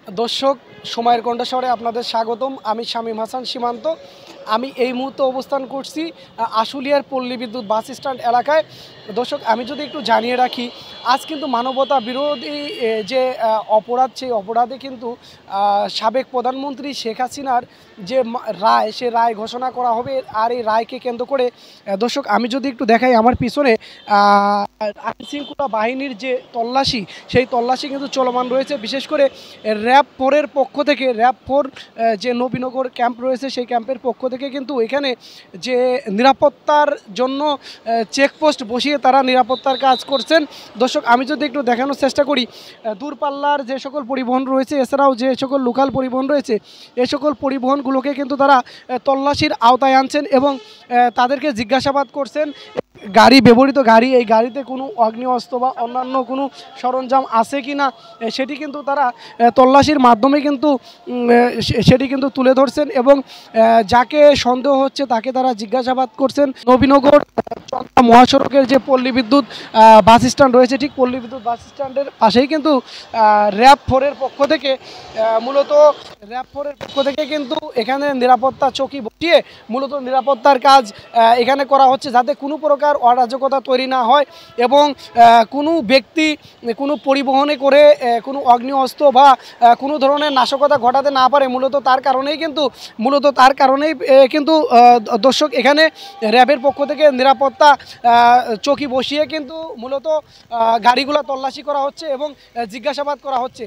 দর্শক, সময়ের কণ্ঠস্বরে আপনাদের স্বাগতম। আমি শামীম হাসান সীমান্ত। আমি এই মুহূর্তে অবস্থান করছি আশুলিয়ার পল্লী বিদ্যুৎ বাস স্ট্যান্ড এলাকায়। দর্শক, আমি যদি একটু জানিয়ে রাখি, আজ কিন্তু মানবতা বিরোধী যে অপরাধ, সেই অপরাধে কিন্তু সাবেক প্রধানমন্ত্রী শেখ হাসিনার যে রায়, সে রায় ঘোষণা করা হবে। আর এই রায়কে কেন্দ্র করে দর্শক, আমি যদি একটু দেখাই আমার পিছনে আইনশৃঙ্খলা বাহিনীর যে তল্লাশি, সেই তল্লাশি কিন্তু চলমান রয়েছে। বিশেষ করে র্যাব 4-এর পক্ষ থেকে, র্যাব 4 যে নবীনগর ক্যাম্প রয়েছে, সেই ক্যাম্পের পক্ষ থেকে কিন্তু এখানে যে নিরাপত্তার জন্য চেকপোস্ট বসিয়ে তারা নিরাপত্তার কাজ করছেন। দর্শক, আমি যদি একটু দেখানোর চেষ্টা করি, দূরপাল্লার যে সকল পরিবহন রয়েছে, এছাড়াও যে সকল লোকাল পরিবহন রয়েছে, এ সকল পরিবহনগুলোকে কিন্তু তারা তল্লাশির আওতায় আনছেন এবং তাদেরকে জিজ্ঞাসাবাদ করছেন। গাড়ি, ব্যবহৃত গাড়ি, এই গাড়িতে কোনো অগ্নি অস্ত্র বা অন্যান্য কোনো সরঞ্জাম আছে কি না, সেটি কিন্তু তারা তল্লাশির মাধ্যমে কিন্তু সেটি কিন্তু তুলে ধরছেন এবং যাকে সন্দেহ হচ্ছে তাকে তারা জিজ্ঞাসাবাদ করছেন। নবীনগর চন্দ্রা মহাসড়কের যে পল্লী বিদ্যুৎ বাস স্ট্যান্ড রয়েছে, ঠিক পল্লী বিদ্যুৎ বাস স্ট্যান্ডের পাশেই কিন্তু র্যাব 4-এর পক্ষ থেকে মূলত কিন্তু এখানে নিরাপত্তা চৌকি বসিয়ে মূলত নিরাপত্তার কাজ এখানে করা হচ্ছে, যাতে কোনো প্রকার অরাজকতা তৈরি না হয় এবং কোনো ব্যক্তি কোনো পরিবহনে করে কোনো অগ্নি অস্ত্র বা কোনো ধরনের নাশকতা ঘটাতে না পারে। মূলত তার কারণেই কিন্তু দর্শক, এখানে র্যাবের পক্ষ থেকে নিরাপত্তা চৌকি বসিয়ে কিন্তু মূলত গাড়িগুলো তল্লাশি করা হচ্ছে এবং জিজ্ঞাসাবাদ করা হচ্ছে।